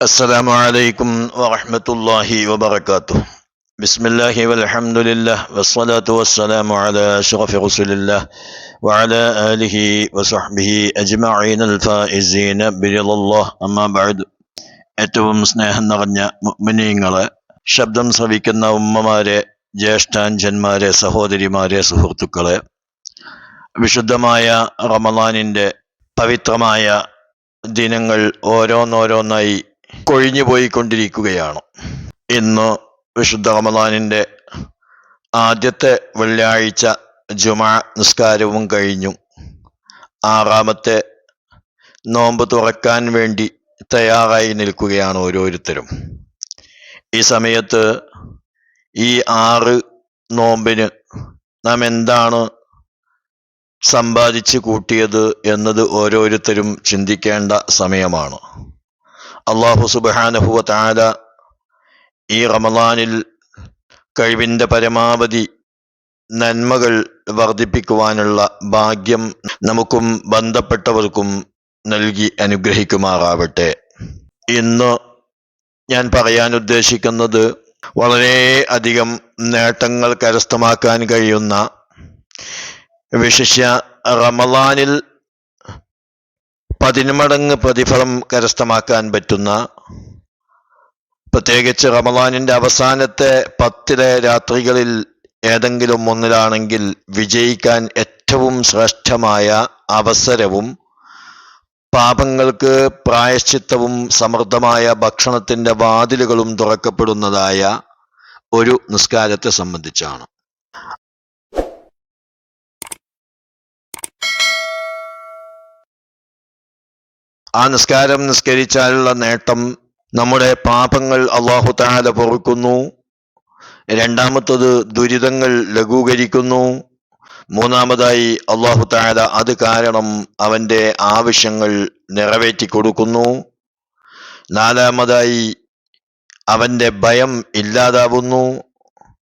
السلام عليكم ورحمة الله وبركاته. بسم الله والحمد لله والصلاة والسلام على أشرف رسول الله وعلى آله وصحبه أجمعين الفائزين برضا الله. أما بعد. ഏറ്റവും സ്നേഹം നിറഞ്ഞ മുഅ്മിനീങ്ങളെ, ശബ്ദം ശ്രവിക്കുന്ന ഉമ്മമാരെ, ജ്യേഷ്ഠാഞ്ചന്മാരെ, സഹോദരിമാരെ, സുഹൃത്തുക്കളെ, വിശുദ്ധമായ റമളാനിന്റെ പവിത്രമായ ദിനങ്ങൾ ഓരോന്നോരോന്നായി കൊഴിഞ്ഞു പോയിക്കൊണ്ടിരിക്കുകയാണ്. ഇന്ന് വിശുദ്ധ റമളാനിന്റെ ആദ്യത്തെ വെള്ളിയാഴ്ച ജുമാ നിസ്കാരവും കഴിഞ്ഞു. ആറാമത്തെ നോമ്പ് തുറക്കാൻ വേണ്ടി തയ്യാറായി നിൽക്കുകയാണ് ഓരോരുത്തരും. ഈ സമയത്ത് ഈ 6 നോമ്പിന് നാം എന്താണ് സമ്പാദിച്ചു കൂട്ടിയത് എന്നത് ഓരോരുത്തരും ചിന്തിക്കേണ്ട സമയമാണ്. അല്ലാഹു സുബ്ഹാനഹു വ തആല ഈ റമളാനിൽ കഴിവിന്റെ പരമാവധി നന്മകൾ വർദ്ധിപ്പിക്കുവാനുള്ള ഭാഗ്യം നമുക്കും ബന്ധപ്പെട്ടവർക്കും നൽകി അനുഗ്രഹിക്കുമാറാവട്ടെ. ഇന്ന് ഞാൻ പറയാൻ ഉദ്ദേശിക്കുന്നത് വളരെ അധികം നേട്ടങ്ങൾ കരസ്ഥമാക്കാൻ കഴിയുന്ന, വിശിഷ്യ റമളാനിൽ 10 മടങ്ങ് പ്രതിഫലം കരസ്ഥമാക്കാൻ പറ്റുന്ന, പ്രത്യേകിച്ച് റമളാനിന്റെ അവസാനത്തെ 10 രാത്രികളിൽ ഏതെങ്കിലും ഒന്നിലാണെങ്കിൽ വിജയിക്കാൻ ഏറ്റവും ശ്രേഷ്ഠമായ അവസരവും, പാപങ്ങൾക്ക് പ്രായശ്ചിത്തവും സമൃദ്ധമായ ഭക്ഷണത്തിന്റെ വാതിലുകളും തുറക്കപ്പെടുന്നതായ ഒരു നിസ്കാരത്തെ സംബന്ധിച്ചാണ്. ആ നിസ്കാരം നിസ്കരിച്ചാലുള്ള നേട്ടം, നമ്മുടെ പാപങ്ങൾ അല്ലാഹു തആല പൊറുക്കുന്നു. രണ്ടാമത്തത്, ദുരിതങ്ങൾ ലഘൂകരിക്കുന്നു. മൂന്നാമതായി, അല്ലാഹു തആല അത് കാരണം അവന്റെ ആവശ്യങ്ങൾ നിറവേറ്റി കൊടുക്കുന്നു. നാലാമതായി, അവന്റെ ഭയം ഇല്ലാതാവുന്നു.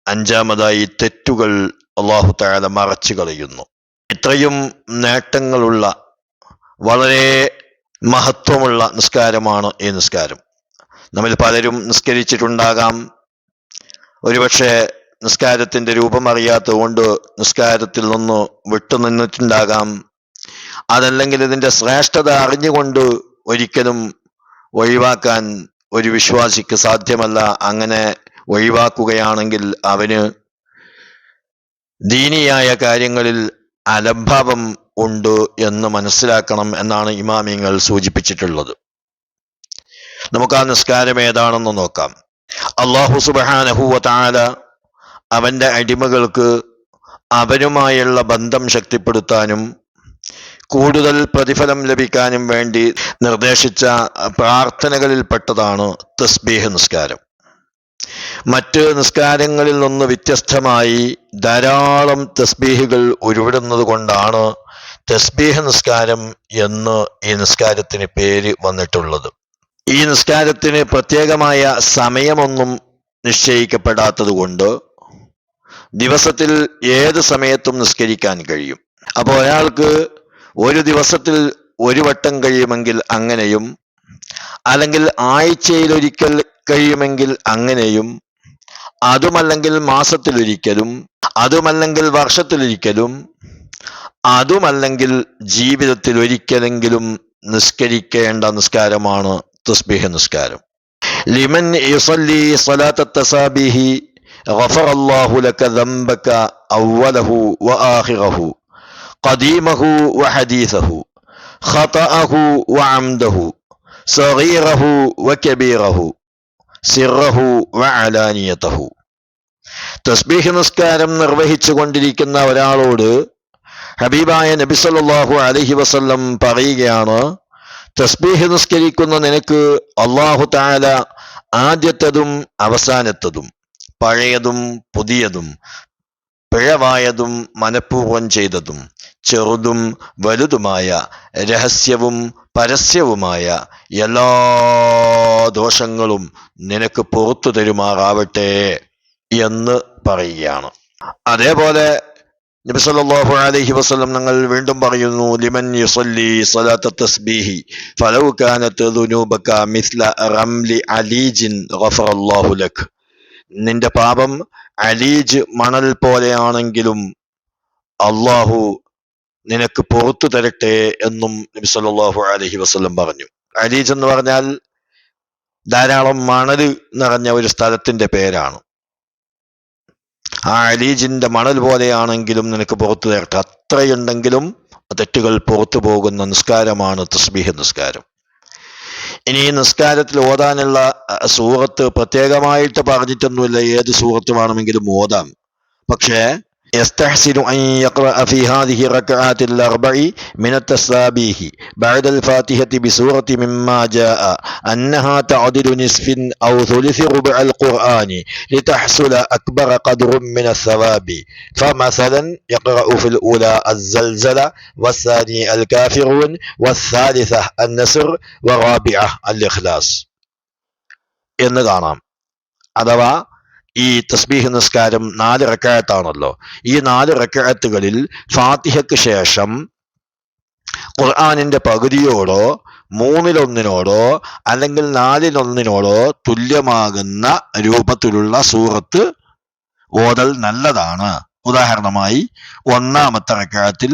അഞ്ചാമതായി, തെറ്റുകൾ അല്ലാഹു തആല മറച്ചു കളയുന്നു. ഇത്രയും നേട്ടങ്ങളുള്ള വളരെ മഹത്വമുള്ള നിസ്കാരമാണ് ഈ നിസ്കാരം. നമ്മൾ പലരും നിസ്കരിച്ചിട്ടുണ്ടാകാം. ഒരുപക്ഷെ നിസ്കാരത്തിന്റെ രൂപം അറിയാത്തതുകൊണ്ട് നിസ്കാരത്തിൽ നിന്ന് വിട്ടുനിന്നിട്ടുണ്ടാകാം. അതല്ലെങ്കിൽ ഇതിന്റെ ശ്രേഷ്ഠത അറിഞ്ഞുകൊണ്ട് ഒരിക്കലും ഒഴിവാക്കാൻ ഒരു വിശ്വാസിക്ക് സാധ്യമല്ല. അങ്ങനെ ഒഴിവാക്കുകയാണെങ്കിൽ അവന് ദീനിയായ കാര്യങ്ങളിൽ അലംഭാവം ഉണ്ട് എന്ന് മനസ്സിലാക്കണം എന്നാണ് ഇമാമിങ്ങൾ സൂചിപ്പിച്ചിട്ടുള്ളത്. നമുക്ക് ആ നിസ്കാരം ഏതാണെന്ന് നോക്കാം. അല്ലാഹു സുബ്ഹാനഹു വ തആല അവന്റെ അടിമകൾക്ക് അവരുമായുള്ള ബന്ധം ശക്തിപ്പെടുത്താനും കൂടുതൽ പ്രതിഫലം ലഭിക്കാനും വേണ്ടി നിർദ്ദേശിച്ച പ്രാർത്ഥനകളിൽപ്പെട്ടതാണ് തസ്ബീഹ് നിസ്കാരം. മറ്റ് നിസ്കാരങ്ങളിൽ നിന്ന് വ്യത്യസ്തമായി ധാരാളം തസ്ബീഹുകൾ ഉരുവിടുന്നത് കൊണ്ടാണ് തസ്ബീഹ് നിസ്കാരം എന്ന് ഈ നിസ്കാരത്തിന് പേര് വന്നിട്ടുള്ളത്. ഈ നിസ്കാരത്തിന് പ്രത്യേകമായ സമയമൊന്നും നിശ്ചയിക്കപ്പെടാത്തത് കൊണ്ട് ദിവസത്തിൽ ഏത് സമയത്തും നിസ്കരിക്കാൻ കഴിയും. അപ്പോൾ ഒരാൾക്ക് ഒരു ദിവസത്തിൽ 1 വട്ടം കഴിയുമെങ്കിൽ അങ്ങനെയും, അല്ലെങ്കിൽ ആഴ്ചയിലൊരിക്കൽ കഴിയുമെങ്കിൽ അങ്ങനെയും, അതുമല്ലെങ്കിൽ മാസത്തിലൊരിക്കലും, അതുമല്ലെങ്കിൽ വർഷത്തിലൊരിക്കലും, അതുമല്ലെങ്കിൽ ജീവിതത്തിൽ ഒരിക്കലെങ്കിലും നിസ്കരിക്കേണ്ട നിസ്കാരമാണ് തസ്ബീഹ് നിസ്കാരം. ലിമൻ യുസല്ലി സ്വലാത്ത തസാബീഹി ഗഫറല്ലാഹു ലക ദംബക അവ്വലഹു വആഖിറഹു ഖദീമഹു വഹദീസഹു ഖതഅഹു വഅംദഹു സഗീറഹു വകബീറഹു സിർറഹു വഅലാനിയതഹു. തസ്ബീഹ് നിസ്കാരം നിർവഹിച്ചു കൊണ്ടിരിക്കുന്ന ഒരാളോട് ഹബീബായ നബി സല്ലല്ലാഹു അലൈഹി വസല്ലം പറയുകയാണ്, തസ്ബീഹ് നിസ്കരിക്കുന്ന നിനക്ക് അല്ലാഹു തആല ആദ്യത്തതും അവസാനത്തതും, പഴയതും പുതിയതും, പിഴവായതും മനഃപൂർവ്വം ചെയ്തതും, ചെറുതും വലുതുമായ, രഹസ്യവും പരസ്യവുമായ എല്ലാ ദോഷങ്ങളും നിനക്ക് പുറത്തു തരുമാറാവട്ടെ എന്ന് പറയുകയാണ്. അതേപോലെ നബി സല്ലല്ലാഹു അലൈഹി വസല്ലം ഞങ്ങൾ വീണ്ടും പറയുന്നു, ലിമൻ യുസല്ലി സ്വലാത്ത തസ്ബീഹി ഫലൗ കാനത് ദുനൂബക മിസ്ല റംലി അലീജിൻ ഗഫറല്ലാഹു ലക്. നിന്റെ പാപം അലീജ് മണൽ പോലെയാണെങ്കിലും അള്ളാഹു നിനക്ക് പുറത്തു തരട്ടെ എന്നും നബി സല്ലല്ലാഹു അലൈഹി വസല്ലം പറഞ്ഞു. അലീജ് എന്ന് പറഞ്ഞാൽ ധാരാളം മണൽ നിറഞ്ഞ ഒരു സ്ഥലത്തിന്റെ പേരാണ്. ആ അലീജിന്റെ മണൽ പോലെയാണെങ്കിലും നിനക്ക് പുറത്തു തരട്ടെ. അത്രയുണ്ടെങ്കിലും തെറ്റുകൾ പുറത്തു പോകുന്ന നിസ്കാരമാണ് തസ്ബീഹ് നിസ്കാരം. ഇനി ഈ നിസ്കാരത്തിൽ ഓതാനുള്ള സൂറത്ത് പ്രത്യേകമായിട്ട് പറഞ്ഞിട്ടൊന്നുമില്ല, ഏത് സൂറത്ത് വേണമെങ്കിലും ഓതാം. പക്ഷേ يستحسن أن يقرأ في هذه الركعات الأربع من التسابيح بعد الفاتحة بسورة مما جاء أنها تعدل نصف أو ثلث ربع القرآن لتحصل أكبر قدر من الثواب. فمثلا يقرأ في الأولى الزلزلة، والثاني الكافرون، والثالثة النصر، والرابعة الإخلاص. എന്ന് കാണാം. അഥവാ ഈ തസ്ബീഹ് നിസ്കാരം 4 റക്അത്താണല്ലോ. ഈ 4 റക്അത്തുകളിൽ ഫാത്തിഹയ്ക്ക് ശേഷം ഖുർആനിന്റെ പകുതിയോടോ 1/3 അല്ലെങ്കിൽ 4/1 തുല്യമാകുന്ന രൂപത്തിലുള്ള സൂറത്ത് ഓതൽ നല്ലതാണ്. ഉദാഹരണമായി 1-ാമത്തെ റക്അത്തിൽ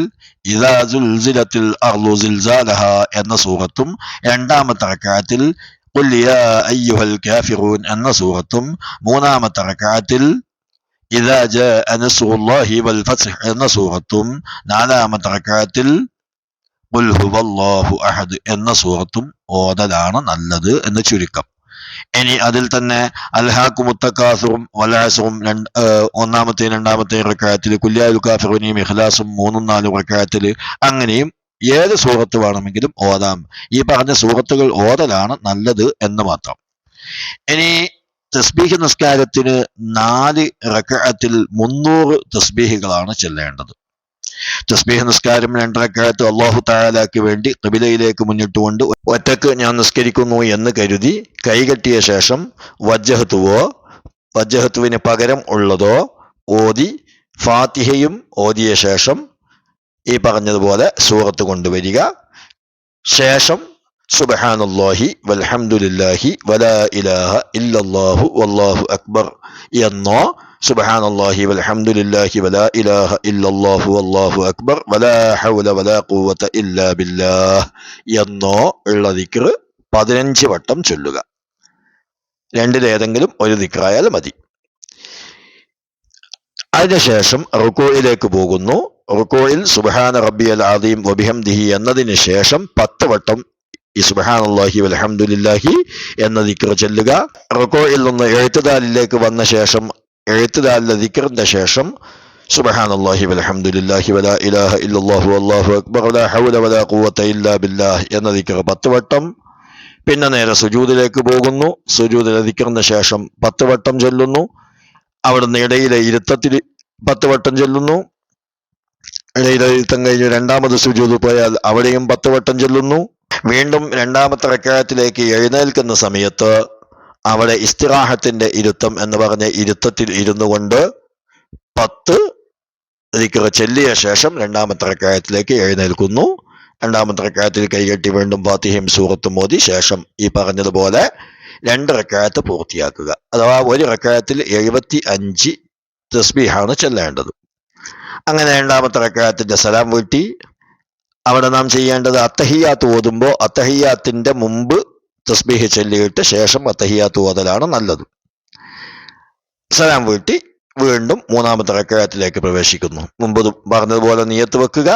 ഇദാ സുൽസിലത്തിൽ അർളു സിൽസാലഹ എന്ന സൂറത്തും 2-ാമത്തെ റക്അത്തിൽ ഖുൽ യാ അയ്യുഹൽ കാഫിറൂൻ എന്ന സൂറത്തും 3-ാമത്തെ റക്അത്തിൽ ഇദാ ജാഅ നസ്റുല്ലാഹി വൽ ഫത്ഹ് എന്ന സൂറത്തും 4-ാമത്തെ റക്അത്തിൽ ഖുൽ ഹുവല്ലാഹു അഹദ് എന്ന സൂറത്തും ഓതലാണ് നല്ലത് എന്ന് ചുരുക്കം. ഇനി അതിൽ തന്നെ അൽഹാക്കുമുത്ത തകാസുറും വൽ അസ്റും 1-ാമത്തെയും 2-ാമത്തെയും റക്അത്തിൽ ഖുൽ യാ അയ്യുഹൽ കാഫിറൂൻ ഇഖ്ലാസും 3-4 റക്അത്തിൽ അങ്ങനെയും ഏത് സൂറത്ത് വേണമെങ്കിലും ഓതാം. ഈ പറഞ്ഞ സൂറത്തുകൾ ഓതലാണ് നല്ലത് എന്ന് മാത്രം. ഇനി തസ്ബീഹ് നിസ്കാരത്തിന് 4 റക്അത്തിൽ 300 തസ്ബീഹുകളാണ് ചെല്ലേണ്ടത്. തസ്ബീഹ് നിസ്കാരം 2 റക്അത്ത് അല്ലാഹു തആലയ്ക്ക് വേണ്ടി ഖിബലയിലേക്ക് മുന്നിട്ടുകൊണ്ട് ഒറ്റക്ക് ഞാൻ നിസ്കരിക്കുന്നു എന്ന് കരുതി കൈകെട്ടിയ ശേഷം വജ്ഹത്തുവിന് പകരം ഉള്ളതോ ഓതി ഫാത്തിഹയും ഓതിയ ശേഷം ഈ പറഞ്ഞതുപോലെ സൂറത്ത് കൊണ്ടുവരിക. ശേഷം സുബ്ഹാനല്ലാഹി വൽഹംദുലില്ലാഹി വലാ ഇലാഹ ഇല്ലല്ലാഹു വല്ലാഹു അക്ബർ എന്നോ സുബ്ഹാനല്ലാഹി വൽഹംദുലില്ലാഹി വലാ ഇലാഹ ഇല്ലല്ലാഹു വല്ലാഹു അക്ബർ വലാ ഹൗല വലാ ഖുവത ഇല്ലാ ബില്ലാഹ് എന്നോ ഉള്ള ദിക്ർ 15 വട്ടം ചൊല്ലുക. രണ്ടിലേതെങ്കിലും ഒരു ദിക്റായാൽ മതി. അതിനുശേഷം റുകൂഇലേക്ക് പോകുന്നു. റുകൂഇൽ സുബ്ഹാന റബ്ബിയൽ അദീം വബിഹംദിഹി എന്നതിന് ശേഷം 10 വട്ടം ഈ സുബ്ഹാനല്ലാഹി വൽഹംദുലില്ലാഹി എന്ന ദിക്ർ ചൊല്ലുക. റുകൂഇൽ നിന്ന് എഴുത്തുദാലിലേക്ക് വന്ന ശേഷം എഴുത്തുദാലിലെ ദിക്റിന്റെ ശേഷം സുബ്ഹാനല്ലാഹി വൽഹംദുലില്ലാഹി വലാ ഇലാഹ ഇല്ലല്ലാഹു വല്ലാഹു അക്ബർ വലാ ഹൗല വലാ ഖുവത ഇല്ലാ ബില്ലാഹ് എന്ന ദിക്ർ 10 വട്ടം. പിന്നെ നേരെ സുജൂദിലേക്ക് പോകുന്നു. സുജൂദിലെ ദിക്റിന് ശേഷം 10 വട്ടം ചൊല്ലുന്നു. അവിടുന്ന് ഇടയിലെ ഇരുത്തത്തിൽ 10 വട്ടം ചൊല്ലുന്നു. ഇടയിലെ ഇരുത്തം കഴിഞ്ഞ് 2-ാമത് സുജൂദ് പോയാൽ അവിടെയും 10 വട്ടം ചൊല്ലുന്നു. വീണ്ടും 2-ാമത്തെ റക്അത്തിലേക്ക് എഴുന്നേൽക്കുന്ന സമയത്ത് അവിടെ ഇസ്തിറാഹത്തിന്റെ ഇരുത്തം എന്ന് പറഞ്ഞ ഇരുത്തത്തിൽ ഇരുന്നു കൊണ്ട് 10 ദിക്ർ ചൊല്ലിയ ശേഷം 2-ാമത്തെ റക്അത്തിലേക്ക് എഴുന്നേൽക്കുന്നു. 2-ാമത്തെ റക്അത്തിൽ കൈകെട്ടി വീണ്ടും ഫാത്തിഹയും സൂറത്തും ഓതി ശേഷം ഈ പറഞ്ഞതുപോലെ 2 റക്അത്ത് പൂർത്തിയാക്കുക. അഥവാ ഒരു റക്അത്തിൽ 75 തസ്ബീഹാണ് ചൊല്ലേണ്ടത്. അങ്ങനെ 2-ാമത്തെ റക്അത്തിന്റെ സലാം വീട്ടി അവിടെ നാം ചെയ്യേണ്ടത് അത്തഹിയാത്ത് ഓതുമ്പോൾ അത്തഹിയാത്തിന്റെ മുമ്പ് തസ്ബീഹ് ചൊല്ലിയിട്ട് ശേഷം അത്തഹിയാത്ത് ഓതലാണ് നല്ലത്. സലാം വീട്ടി വീണ്ടും 3-ാമത്തെ റക്അത്തിലേക്ക് പ്രവേശിക്കുന്നു. മുമ്പ് പറഞ്ഞതുപോലെ നിയത്ത് വെക്കുക.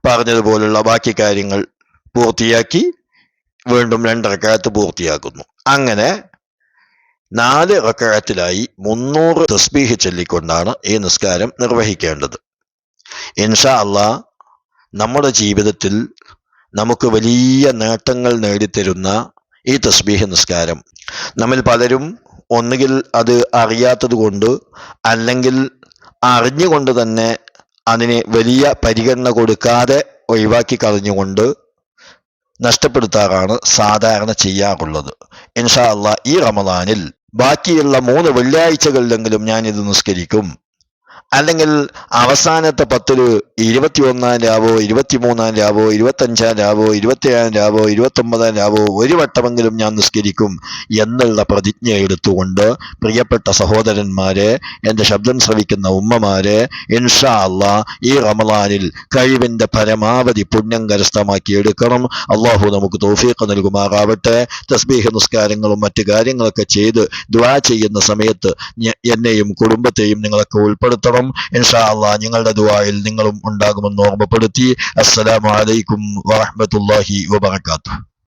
പറഞ്ഞതുപോലുള്ള ബാക്കി കാര്യങ്ങൾ പൂർത്തിയാക്കി വീണ്ടും 2 റക്അത്ത് പൂർത്തിയാക്കുന്നു. അങ്ങനെ 4 റക്അത്തിലായി 300 തസ്ബീഹ് ചൊല്ലിക്കൊണ്ടാണ് ഈ നിസ്കാരം നിർവഹിക്കേണ്ടത്. ഇൻഷാ അല്ലാഹ് നമ്മുടെ ജീവിതത്തിൽ നമുക്ക് വലിയ നേട്ടങ്ങൾ നേടിത്തരുന്ന ഈ തസ്ബീഹ് നിസ്കാരം നമ്മിൽ പലരും ഒന്നുകിൽ അത് അറിയാത്തത് കൊണ്ട് അല്ലെങ്കിൽ അറിഞ്ഞുകൊണ്ട് തന്നെ അതിന് വലിയ പരിഗണന കൊടുക്കാതെ ഒഴിവാക്കി കളഞ്ഞുകൊണ്ട് നഷ്ടപ്പെടുത്താറാണ് സാധാരണ ചെയ്യാറുള്ളത്. ഇൻഷാ അല്ലാഹ് ഈ റമദാനിൽ ബാക്കിയുള്ള 3 വെള്ളിയാഴ്ചകളിലെങ്കിലും ഞാൻ ഇത് നിസ്കരിക്കും. അല്ലെങ്കിൽ അവസാനത്തെ 10 21-ാം രാവോ 23-ാം രാവോ 25-ാം രാവോ 27-ാം രാവോ 29-ാം രാവോ ഒരു വട്ടമെങ്കിലും ഞാൻ നിസ്കരിക്കും എന്നുള്ള പ്രതിജ്ഞ എടുത്തുകൊണ്ട് പ്രിയപ്പെട്ട സഹോദരന്മാരെ, എൻ്റെ ശബ്ദം ശ്രവിക്കുന്ന ഉമ്മമാരെ, ഇൻഷാ അല്ലാ ഈ റമളാനിൽ കഴിവിൻ്റെ പരമാവധി പുണ്യം കരസ്ഥമാക്കി എടുക്കണം. അള്ളാഹു നമുക്ക് തൗഫീഖ് നൽകുമാറാവട്ടെ. തസ്ബീഹ് നിസ്കാരങ്ങളും മറ്റു കാര്യങ്ങളൊക്കെ ചെയ്ത് ദുആ ചെയ്യുന്ന സമയത്ത് എന്നെയും കുടുംബത്തെയും നിങ്ങളൊക്കെ ഉൾപ്പെടുത്തണം. ഇൻഷാ അല്ലാഹ് നിങ്ങളുടെ ദുആയിൽ നിങ്ങളും ഉണ്ടാകുമെന്ന് ഓർമ്മപ്പെടുത്തി. അസ്സലാമു അലൈക്കും വറഹ്മത്തുള്ളാഹി വബറകാതുഹു.